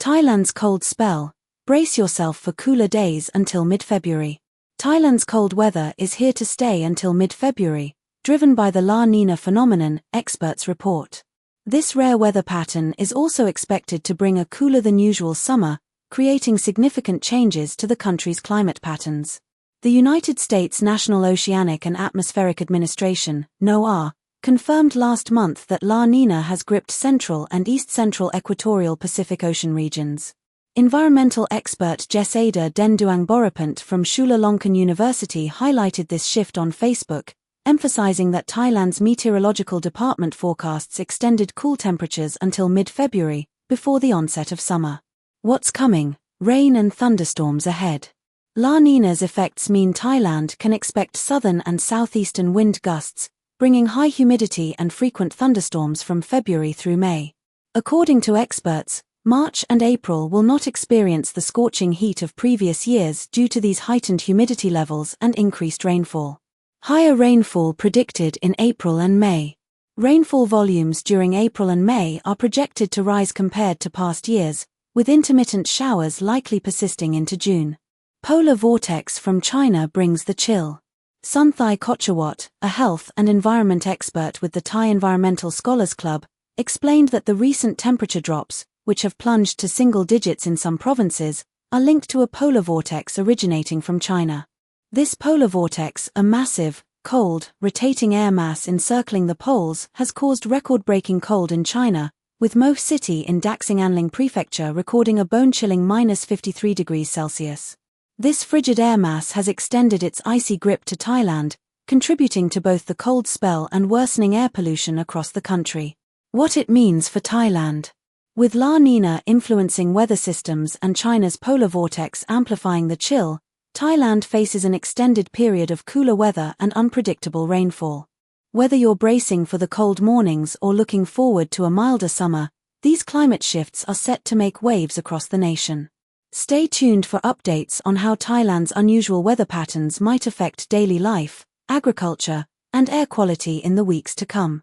Thailand's cold spell. Brace yourself for cooler days until mid-February. Thailand's cold weather is here to stay until mid-February, driven by the La Nina phenomenon, experts report. This rare weather pattern is also expected to bring a cooler-than-usual summer, creating significant changes to the country's climate patterns. The United States National Oceanic and Atmospheric Administration, NOAA, confirmed last month that La Nina has gripped central and east-central equatorial Pacific Ocean regions. Environmental expert Jesada Denduang Borapant from Chulalongkorn University highlighted this shift on Facebook, emphasizing that Thailand's meteorological department forecasts extended cool temperatures until mid-February, before the onset of summer. What's coming? Rain and thunderstorms ahead. La Nina's effects mean Thailand can expect southern and southeastern wind gusts, bringing high humidity and frequent thunderstorms from February through May. According to experts, March and April will not experience the scorching heat of previous years due to these heightened humidity levels and increased rainfall. Higher rainfall predicted in April and May. Rainfall volumes during April and May are projected to rise compared to past years, with intermittent showers likely persisting into June. Polar vortex from China brings the chill. Sunthai Kochawat, a health and environment expert with the Thai Environmental Scholars Club, explained that the recent temperature drops, which have plunged to single digits in some provinces, are linked to a polar vortex originating from China. This polar vortex, a massive, cold, rotating air mass encircling the poles, has caused record-breaking cold in China, with Mo City in Daxing-Anling Prefecture recording a bone-chilling -53°C. This frigid air mass has extended its icy grip to Thailand, contributing to both the cold spell and worsening air pollution across the country. What it means for Thailand. With La Nina influencing weather systems and China's polar vortex amplifying the chill, Thailand faces an extended period of cooler weather and unpredictable rainfall. Whether you're bracing for the cold mornings or looking forward to a milder summer, these climate shifts are set to make waves across the nation. Stay tuned for updates on how Thailand's unusual weather patterns might affect daily life, agriculture, and air quality in the weeks to come.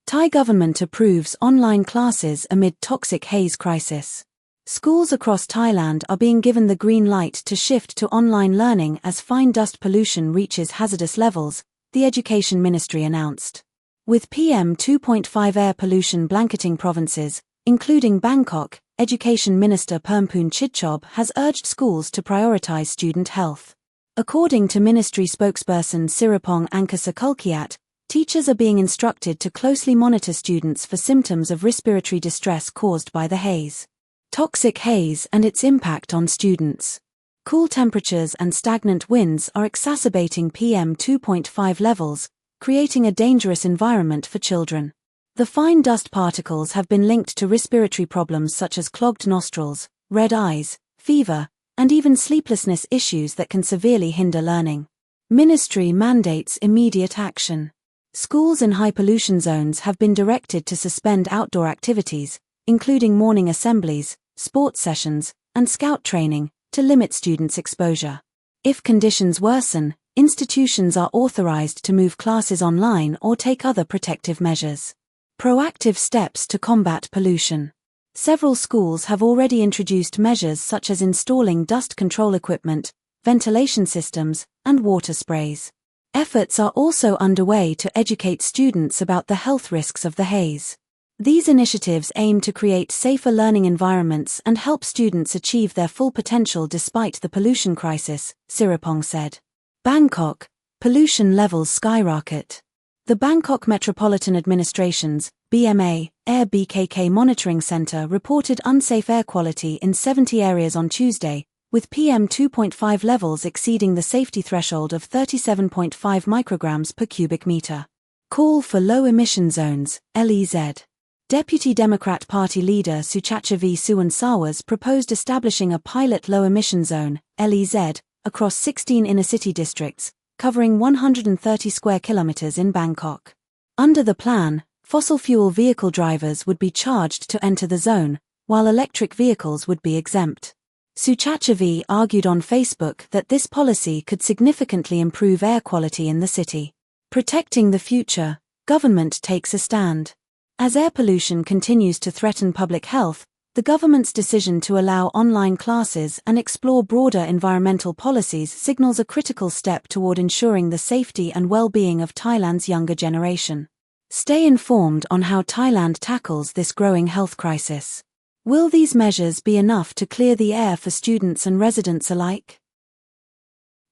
Thai government approves online classes amid toxic haze crisis. Schools across Thailand are being given the green light to shift to online learning as fine dust pollution reaches hazardous levels, the Education Ministry announced. With PM2.5 air pollution blanketing provinces, including Bangkok, Education Minister Permpoon Chidchob has urged schools to prioritize student health. According to ministry spokesperson Siripong Angkasakulkiat, teachers are being instructed to closely monitor students for symptoms of respiratory distress caused by the haze. Toxic haze and its impact on students. Cool temperatures and stagnant winds are exacerbating PM2.5 levels, creating a dangerous environment for children. The fine dust particles have been linked to respiratory problems such as clogged nostrils, red eyes, fever, and even sleeplessness issues that can severely hinder learning. Ministry mandates immediate action. Schools in high pollution zones have been directed to suspend outdoor activities, including morning assemblies, sports sessions, and scout training, to limit students' exposure. If conditions worsen, institutions are authorized to move classes online or take other protective measures. Proactive steps to combat pollution. Several schools have already introduced measures such as installing dust control equipment, ventilation systems, and water sprays. Efforts are also underway to educate students about the health risks of the haze. These initiatives aim to create safer learning environments and help students achieve their full potential despite the pollution crisis, Siripong said. Bangkok, pollution levels skyrocket. The Bangkok Metropolitan Administration's BMA Air BKK Monitoring Center reported unsafe air quality in 70 areas on Tuesday, with PM2.5 levels exceeding the safety threshold of 37.5 micrograms per cubic meter. Call for low-emission zones, LEZ. Deputy Democrat Party leader Suchacha V. Suwansawas proposed establishing a pilot low-emission zone, LEZ, across 16 inner-city districts, covering 130 square kilometers in Bangkok. Under the plan, fossil fuel vehicle drivers would be charged to enter the zone, while electric vehicles would be exempt. Suchacha V argued on Facebook that this policy could significantly improve air quality in the city. Protecting the future, government takes a stand. As air pollution continues to threaten public health, The government's decision to allow online classes and explore broader environmental policies signals a critical step toward ensuring the safety and well-being of Thailand's younger generation. Stay informed on how Thailand tackles this growing health crisis. Will these measures be enough to clear the air for students and residents alike?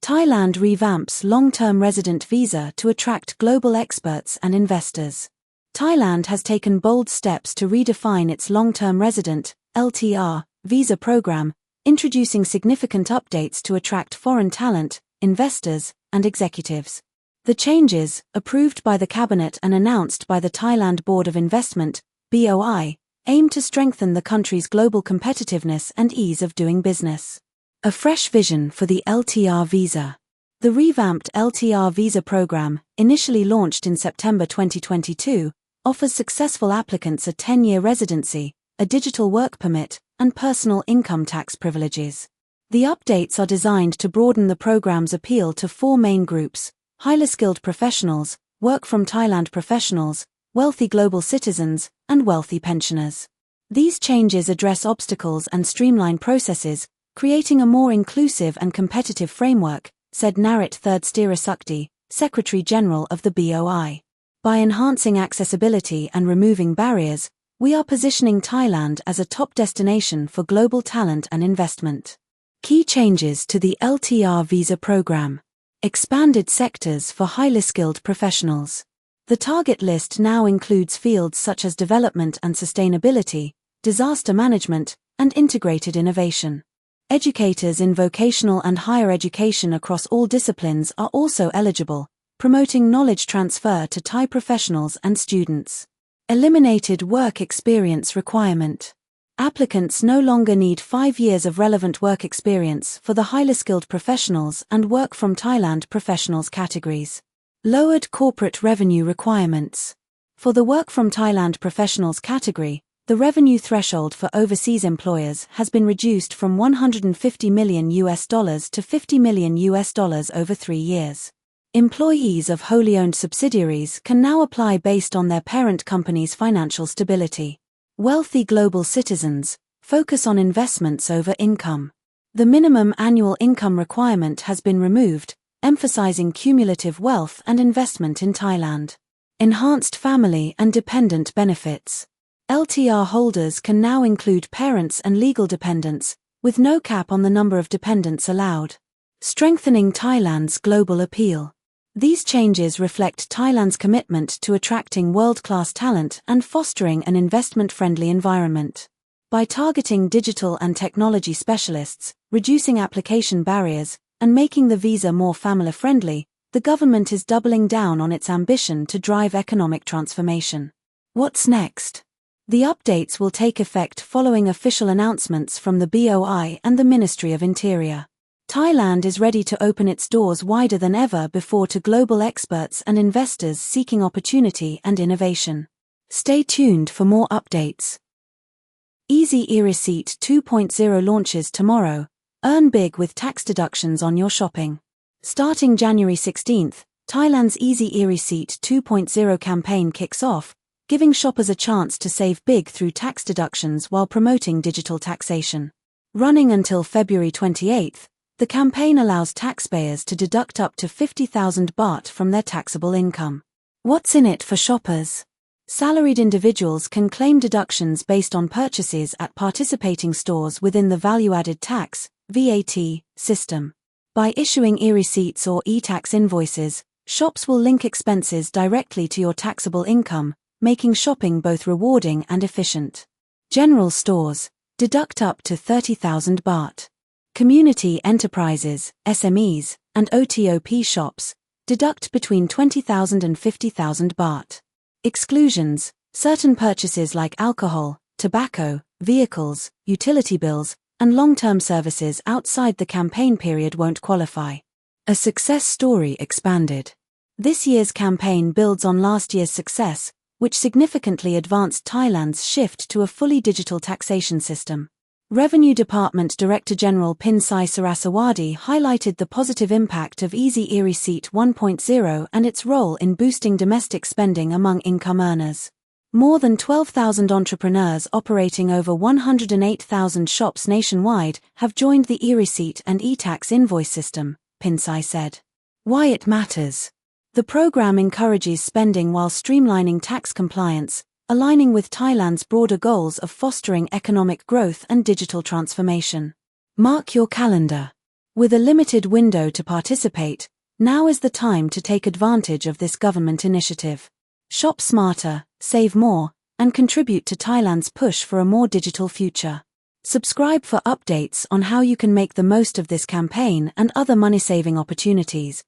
Thailand revamps long-term resident visa to attract global experts and investors. Thailand has taken bold steps to redefine its long-term resident (LTR) visa program, introducing significant updates to attract foreign talent, investors, and executives. The changes, approved by the cabinet and announced by the Thailand Board of Investment (BOI), aim to strengthen the country's global competitiveness and ease of doing business. A fresh vision for the LTR visa. The revamped LTR visa program, initially launched in September 2022, offers successful applicants a 10-year residency, a digital work permit, and personal income tax privileges. The updates are designed to broaden the program's appeal to four main groups: highly skilled professionals, work from Thailand professionals, wealthy global citizens, and wealthy pensioners. These changes address obstacles and streamline processes, creating a more inclusive and competitive framework, said Narit Thirdsteerasukti, Secretary General of the BOI. By enhancing accessibility and removing barriers, we are positioning Thailand as a top destination for global talent and investment. Key changes to the LTR visa program. Expanded sectors for highly skilled professionals. The target list now includes fields such as development and sustainability, disaster management, and integrated innovation. Educators in vocational and higher education across all disciplines are also eligible, promoting knowledge transfer to Thai professionals and students. Eliminated work experience requirement. Applicants no longer need 5 years of relevant work experience for the highly skilled professionals and work from Thailand professionals categories. Lowered corporate revenue requirements. For the work from Thailand professionals category, the revenue threshold for overseas employers has been reduced from $150 million to $50 million over 3 years. Employees of wholly owned subsidiaries can now apply based on their parent company's financial stability. Wealthy global citizens focus on investments over income. The minimum annual income requirement has been removed, emphasizing cumulative wealth and investment in Thailand. Enhanced family and dependent benefits. LTR holders can now include parents and legal dependents, with no cap on the number of dependents allowed. Strengthening Thailand's global appeal. These changes reflect Thailand's commitment to attracting world-class talent and fostering an investment-friendly environment. By targeting digital and technology specialists, reducing application barriers, and making the visa more family-friendly, the government is doubling down on its ambition to drive economic transformation. What's next? The updates will take effect following official announcements from the BOI and the Ministry of Interior. Thailand is ready to open its doors wider than ever before to global experts and investors seeking opportunity and innovation. Stay tuned for more updates. Easy e-Receipt 2.0 launches tomorrow. Earn big with tax deductions on your shopping. Starting January 16th, Thailand's Easy e-Receipt 2.0 campaign kicks off, giving shoppers a chance to save big through tax deductions while promoting digital taxation. Running until February 28th, the campaign allows taxpayers to deduct up to 50,000 baht from their taxable income. What's in it for shoppers? Salaried individuals can claim deductions based on purchases at participating stores within the value-added tax (VAT) system. By issuing e-receipts or e-tax invoices, shops will link expenses directly to your taxable income, making shopping both rewarding and efficient. General stores deduct up to 30,000 baht. Community enterprises, SMEs, and OTOP shops deduct between 20,000 and 50,000 baht. Exclusions: certain purchases like alcohol, tobacco, vehicles, utility bills, and long-term services outside the campaign period won't qualify. A success story expanded. This year's campaign builds on last year's success, which significantly advanced Thailand's shift to a fully digital taxation system. Revenue Department Director General Pinsai Saraswati highlighted the positive impact of Easy e-Receipt 1.0 and its role in boosting domestic spending among income earners. More than 12,000 entrepreneurs operating over 108,000 shops nationwide have joined the e-receipt and e-tax invoice system, Pinsai said. Why it matters. The program encourages spending while streamlining tax compliance, aligning with Thailand's broader goals of fostering economic growth and digital transformation. Mark your calendar. With a limited window to participate, now is the time to take advantage of this government initiative. Shop smarter, save more, and contribute to Thailand's push for a more digital future. Subscribe for updates on how you can make the most of this campaign and other money-saving opportunities.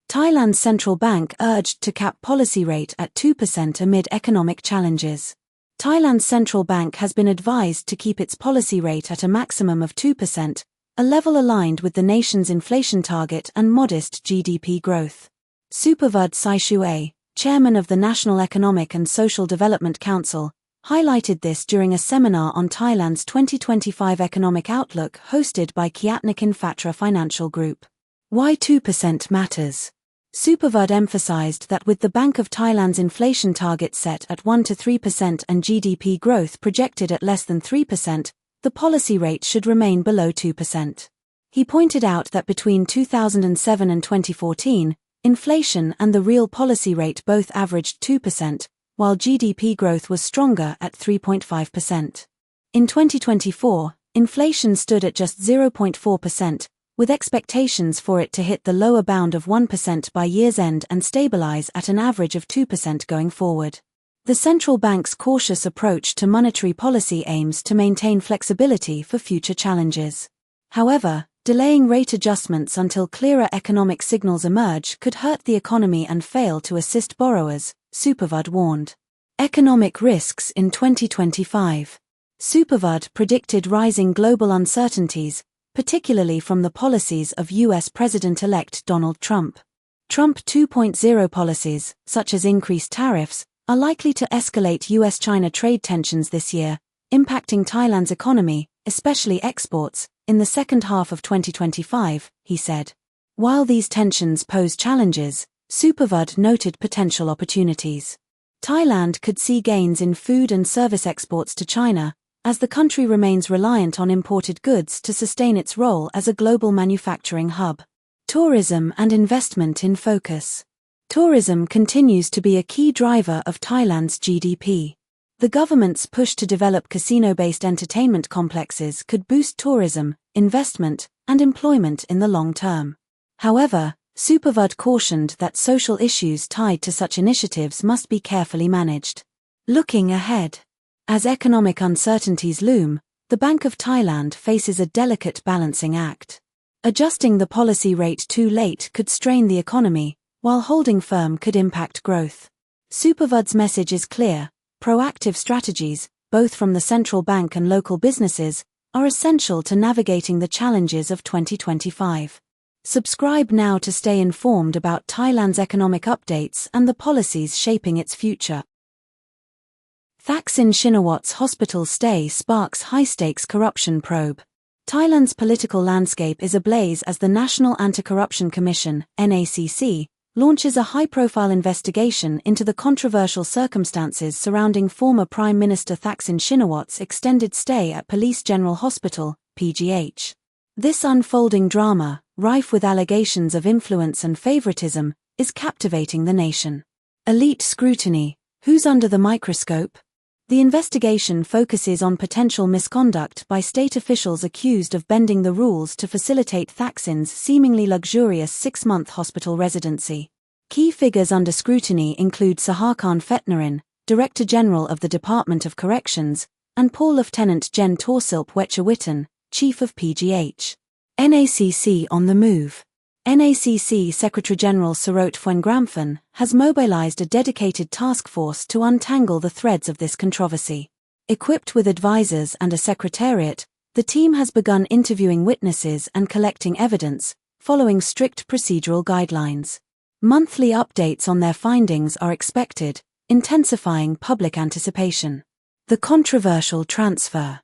Thailand's central bank urged to cap policy rate at 2% amid economic challenges. Thailand's central bank has been advised to keep its policy rate at a maximum of 2%, a level aligned with the nation's inflation target and modest GDP growth. Supervud Saishue, chairman of the National Economic and Social Development Council, highlighted this during a seminar on Thailand's 2025 economic outlook hosted by Kiatnakin Phatra Financial Group. Why 2% matters. Supervud emphasized that with the Bank of Thailand's inflation target set at 1 to 3% and GDP growth projected at less than 3%, the policy rate should remain below 2%. He pointed out that between 2007 and 2014, inflation and the real policy rate both averaged 2%, while GDP growth was stronger at 3.5%. In 2024, inflation stood at just 0.4%, with expectations for it to hit the lower bound of 1% by year's end and stabilize at an average of 2% going forward. The central bank's cautious approach to monetary policy aims to maintain flexibility for future challenges. However, delaying rate adjustments until clearer economic signals emerge could hurt the economy and fail to assist borrowers, Supervud warned. Economic risks in 2025. Supervud predicted rising global uncertainties, particularly from the policies of U.S. President-elect Donald Trump. Trump 2.0 policies, such as increased tariffs, are likely to escalate U.S.-China trade tensions this year, impacting Thailand's economy, especially exports, in the second half of 2025, he said. While these tensions pose challenges, Supervud noted potential opportunities. Thailand could see gains in food and service exports to China, as the country remains reliant on imported goods to sustain its role as a global manufacturing hub. Tourism and investment in focus. Tourism continues to be a key driver of Thailand's GDP. The government's push to develop casino-based entertainment complexes could boost tourism, investment, and employment in the long term. However, Supervud cautioned that social issues tied to such initiatives must be carefully managed. Looking ahead. As economic uncertainties loom, the Bank of Thailand faces a delicate balancing act. Adjusting the policy rate too late could strain the economy, while holding firm could impact growth. Supervud's message is clear: proactive strategies, both from the central bank and local businesses, are essential to navigating the challenges of 2025. Subscribe now to stay informed about Thailand's economic updates and the policies shaping its future. Thaksin Shinawat's hospital stay sparks high-stakes corruption probe. Thailand's political landscape is ablaze as the National Anti-Corruption Commission, NACC, launches a high-profile investigation into the controversial circumstances surrounding former Prime Minister Thaksin Shinawat's extended stay at Police General Hospital, PGH. This unfolding drama, rife with allegations of influence and favoritism, is captivating the nation. Elite scrutiny. Who's under the microscope? The investigation focuses on potential misconduct by state officials accused of bending the rules to facilitate Thaksin's seemingly luxurious 6-month hospital residency. Key figures under scrutiny include Saharkhan Fetnarin, Director General of the Department of Corrections, and Paul Lieutenant Gen Torsilp Wetchawitten, Chief of PGH. NACC on the move. NACC Secretary-General Sarot Fuengramphon has mobilized a dedicated task force to untangle the threads of this controversy. Equipped with advisors and a secretariat, the team has begun interviewing witnesses and collecting evidence, following strict procedural guidelines. Monthly updates on their findings are expected, intensifying public anticipation. The controversial transfer.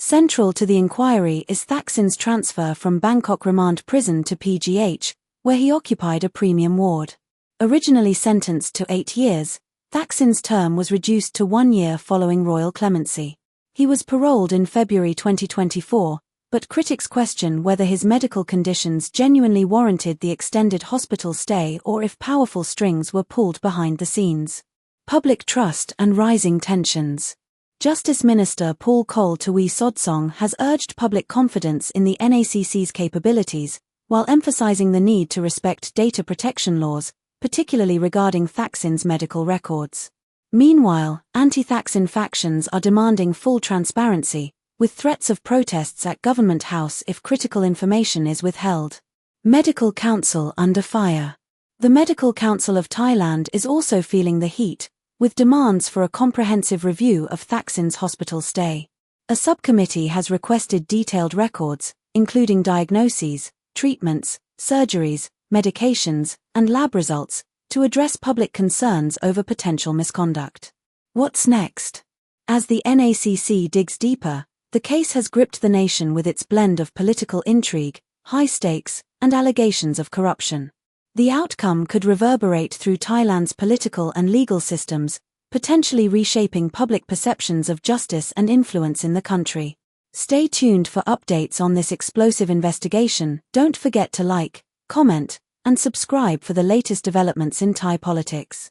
Central to the inquiry is Thaksin's transfer from Bangkok Remand Prison to PGH, where he occupied a premium ward. Originally sentenced to 8 years, Thaksin's term was reduced to 1 year following royal clemency. He was paroled in February 2024, but critics question whether his medical conditions genuinely warranted the extended hospital stay or if powerful strings were pulled behind the scenes. Public trust and rising tensions. Justice Minister Paul Kol Tui Sodsong has urged public confidence in the NACC's capabilities, while emphasizing the need to respect data protection laws, particularly regarding Thaksin's medical records. Meanwhile, anti-Thaksin factions are demanding full transparency, with threats of protests at Government House if critical information is withheld. Medical Council under fire. The Medical Council of Thailand is also feeling the heat, with demands for a comprehensive review of Thaksin's hospital stay. A subcommittee has requested detailed records, including diagnoses, treatments, surgeries, medications, and lab results, to address public concerns over potential misconduct. What's next? As the NACC digs deeper, the case has gripped the nation with its blend of political intrigue, high stakes, and allegations of corruption. The outcome could reverberate through Thailand's political and legal systems, potentially reshaping public perceptions of justice and influence in the country. Stay tuned for updates on this explosive investigation. Don't forget to like, comment, and subscribe for the latest developments in Thai politics.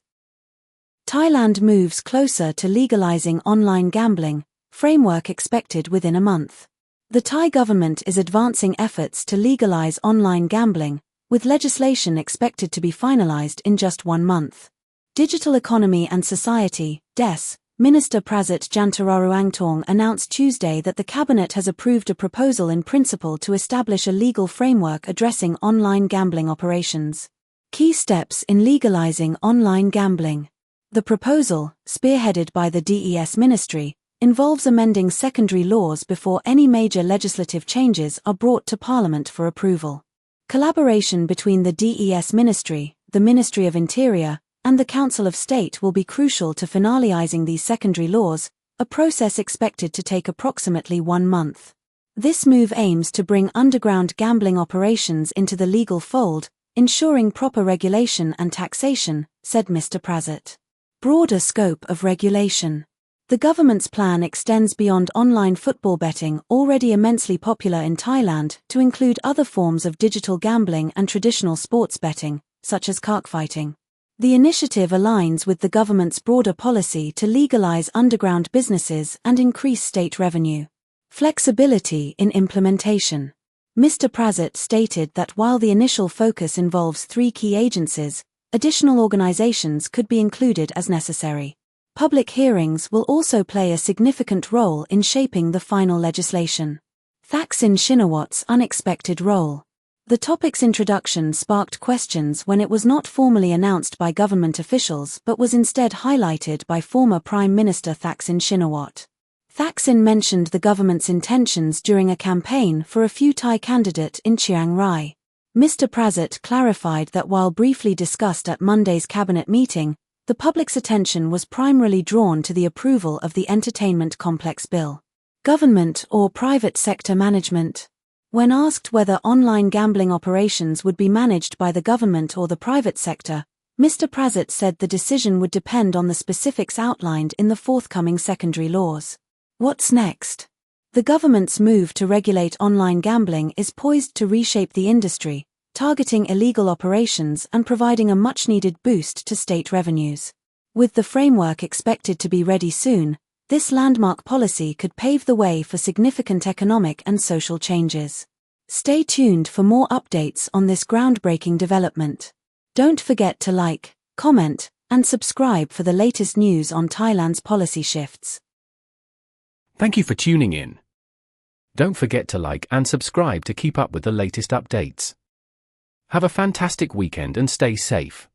Thailand moves closer to legalizing online gambling, framework expected within a month. The Thai government is advancing efforts to legalize online gambling, with legislation expected to be finalized in just 1 month. Digital Economy and Society, DES, Minister Prasit Jantararuangtong announced Tuesday that the cabinet has approved a proposal in principle to establish a legal framework addressing online gambling operations. Key steps in legalizing online gambling. The proposal, spearheaded by the DES Ministry, involves amending secondary laws before any major legislative changes are brought to Parliament for approval. Collaboration between the DES Ministry, the Ministry of Interior, and the Council of State will be crucial to finalizing these secondary laws, a process expected to take approximately 1 month. This move aims to bring underground gambling operations into the legal fold, ensuring proper regulation and taxation, said Mr. Prasit. Broader scope of regulation. The government's plan extends beyond online football betting, already immensely popular in Thailand, to include other forms of digital gambling and traditional sports betting, such as cockfighting. The initiative aligns with the government's broader policy to legalize underground businesses and increase state revenue. Flexibility in implementation. Mr. Prasit stated that while the initial focus involves 3 key agencies, additional organizations could be included as necessary. Public hearings will also play a significant role in shaping the final legislation. Thaksin Shinawat's unexpected role. The topic's introduction sparked questions when it was not formally announced by government officials but was instead highlighted by former Prime Minister Thaksin Shinawat. Thaksin mentioned the government's intentions during a campaign for a few Thai candidate in Chiang Rai. Mr. Prasit clarified that while briefly discussed at Monday's cabinet meeting, the public's attention was primarily drawn to the approval of the Entertainment Complex Bill. Government or private sector management? When asked whether online gambling operations would be managed by the government or the private sector, Mr. Prasit said the decision would depend on the specifics outlined in the forthcoming secondary laws. What's next? The government's move to regulate online gambling is poised to reshape the industry, targeting illegal operations and providing a much-needed boost to state revenues. With the framework expected to be ready soon, this landmark policy could pave the way for significant economic and social changes. Stay tuned for more updates on this groundbreaking development. Don't forget to like, comment, and subscribe for the latest news on Thailand's policy shifts. Thank you for tuning in. Don't forget to like and subscribe to keep up with the latest updates. Have a fantastic weekend and stay safe.